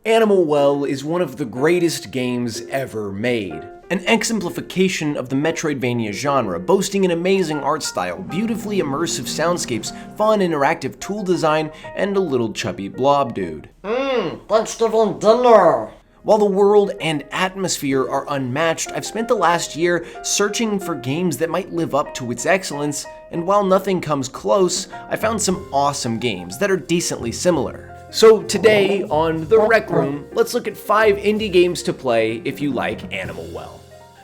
Animal Well is one of the greatest games ever made. An exemplification of the metroidvania genre, boasting an amazing art style, beautifully immersive soundscapes, fun interactive tool design, and a little chubby blob dude. Thanksgiving dinner! While the world and atmosphere are unmatched, I've spent the last year searching for games that might live up to its excellence, and while nothing comes close, I found some awesome games that are decently similar. So today on The Rec Room, let's look at 5 indie games to play if you like Animal Well.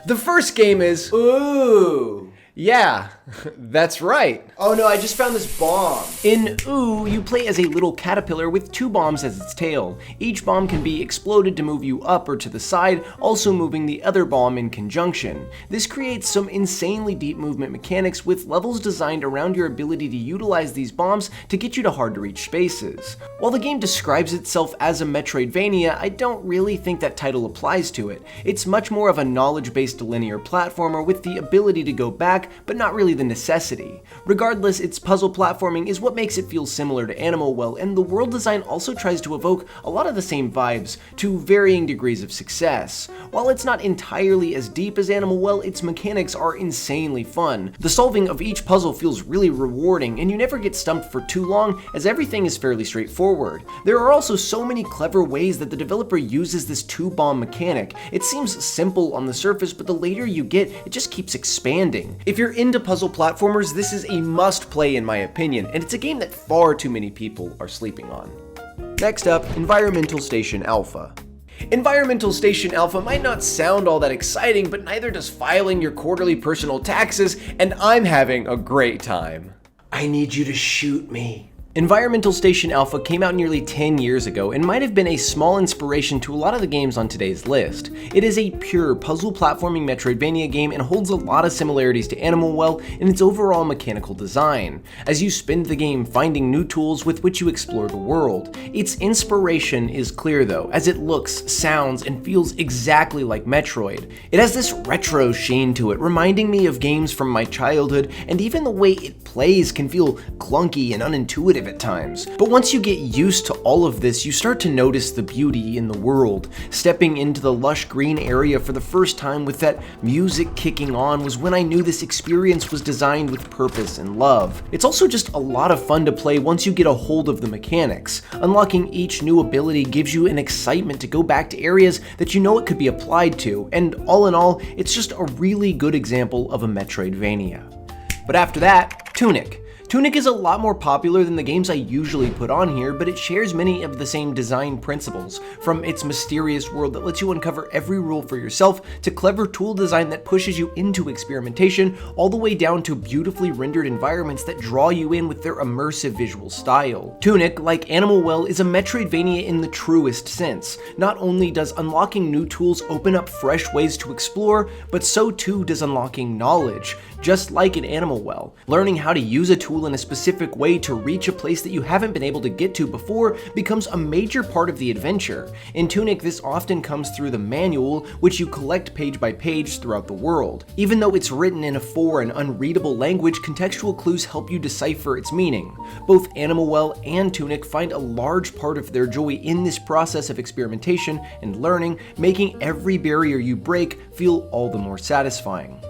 The first game is... Ooh! Yeah, that's right. Oh no, I just found this bomb. In Ooh, you play as a little caterpillar with 2 bombs as its tail. Each bomb can be exploded to move you up or to the side, also moving the other bomb in conjunction. This creates some insanely deep movement mechanics with levels designed around your ability to utilize these bombs to get you to hard to reach spaces. While the game describes itself as a metroidvania, I don't really think that title applies to it. It's much more of a knowledge-based linear platformer with the ability to go back, but not really the necessity. Regardless, its puzzle platforming is what makes it feel similar to Animal Well, and the world design also tries to evoke a lot of the same vibes, to varying degrees of success. While it's not entirely as deep as Animal Well, its mechanics are insanely fun. The solving of each puzzle feels really rewarding, and you never get stumped for too long, as everything is fairly straightforward. There are also so many clever ways that the developer uses this 2-bomb mechanic. It seems simple on the surface, but the later you get, it just keeps expanding. If you're into puzzle platformers, this is a must-play in my opinion, and it's a game that far too many people are sleeping on. Next up, Environmental Station Alpha. Environmental Station Alpha might not sound all that exciting, but neither does filing your quarterly personal taxes, and I'm having a great time. I need you to shoot me. Environmental Station Alpha came out nearly 10 years ago and might have been a small inspiration to a lot of the games on today's list. It is a pure puzzle platforming metroidvania game and holds a lot of similarities to Animal Well in its overall mechanical design, as you spend the game finding new tools with which you explore the world. Its inspiration is clear though, as it looks, sounds, and feels exactly like Metroid. It has this retro sheen to it, reminding me of games from my childhood, and even the way it plays can feel clunky and unintuitive at times. But once you get used to all of this, you start to notice the beauty in the world. Stepping into the lush green area for the first time with that music kicking on was when I knew this experience was designed with purpose and love. It's also just a lot of fun to play once you get a hold of the mechanics. Unlocking each new ability gives you an excitement to go back to areas that you know it could be applied to, and all in all, it's just a really good example of a Metroidvania. But after that, Tunic. Tunic is a lot more popular than the games I usually put on here, but it shares many of the same design principles, from its mysterious world that lets you uncover every rule for yourself, to clever tool design that pushes you into experimentation, all the way down to beautifully rendered environments that draw you in with their immersive visual style. Tunic, like Animal Well, is a Metroidvania in the truest sense. Not only does unlocking new tools open up fresh ways to explore, but so too does unlocking knowledge. Just like in Animal Well, learning how to use a tool in a specific way to reach a place that you haven't been able to get to before becomes a major part of the adventure. In Tunic, this often comes through the manual, which you collect page by page throughout the world. Even though it's written in a foreign, unreadable language, contextual clues help you decipher its meaning. Both Animal Well and Tunic find a large part of their joy in this process of experimentation and learning, making every barrier you break feel all the more satisfying.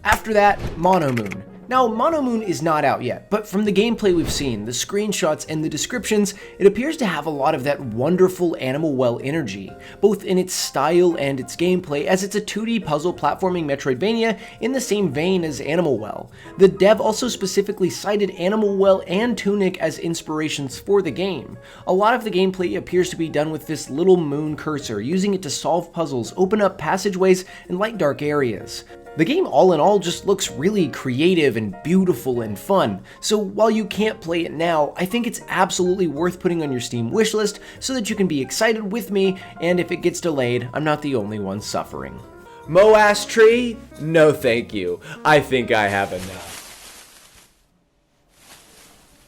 After that, Monomoon. Now, Monomoon is not out yet, but from the gameplay we've seen, the screenshots, and the descriptions, it appears to have a lot of that wonderful Animal Well energy, both in its style and its gameplay, as it's a 2D puzzle platforming Metroidvania in the same vein as Animal Well. The dev also specifically cited Animal Well and Tunic as inspirations for the game. A lot of the gameplay appears to be done with this little moon cursor, using it to solve puzzles, open up passageways, and light dark areas. The game all in all just looks really creative and beautiful and fun, so while you can't play it now, I think it's absolutely worth putting on your Steam wishlist so that you can be excited with me, and if it gets delayed, I'm not the only one suffering. Astray? No thank you. I think I have enough.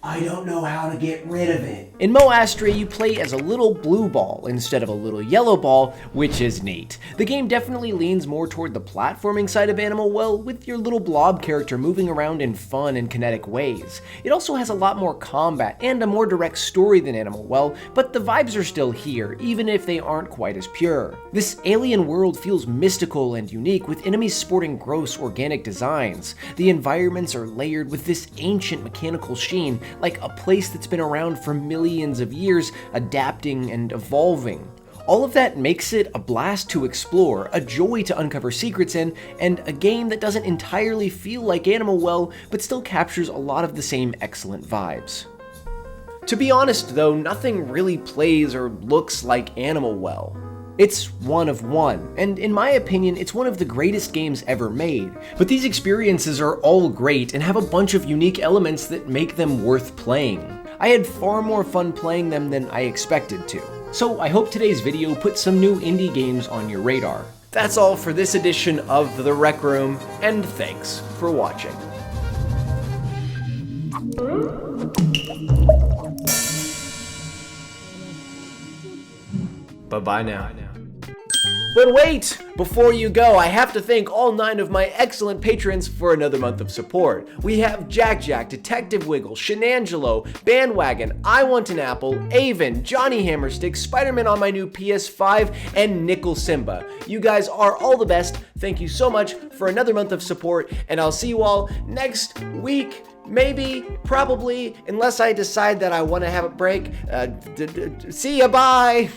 I don't know how to get rid of it. In Mo Astray, you play as a little blue ball instead of a little yellow ball, which is neat. The game definitely leans more toward the platforming side of Animal Well, with your little blob character moving around in fun and kinetic ways. It also has a lot more combat and a more direct story than Animal Well, but the vibes are still here, even if they aren't quite as pure. This alien world feels mystical and unique, with enemies sporting gross organic designs. The environments are layered with this ancient mechanical sheen, like a place that's been around for millions of years, adapting and evolving. All of that makes it a blast to explore, a joy to uncover secrets in, and a game that doesn't entirely feel like Animal Well, but still captures a lot of the same excellent vibes. To be honest though, nothing really plays or looks like Animal Well. It's one of one, and in my opinion, it's one of the greatest games ever made. But these experiences are all great and have a bunch of unique elements that make them worth playing. I had far more fun playing them than I expected to. So I hope today's video put some new indie games on your radar. That's all for this edition of The Rec Room, and thanks for watching. Bye-bye now. But wait! Before you go, I have to thank all 9 of my excellent patrons for another month of support. We have Jack Jack, Detective Wiggle, Shenangelo, Bandwagon, I Want an Apple, Avon, Johnny Hammerstick, Spider-Man on my new PS5, and Nickel Simba. You guys are all the best. Thank you so much for another month of support, and I'll see you all next week. Maybe, probably, unless I decide that I want to have a break. See ya, bye!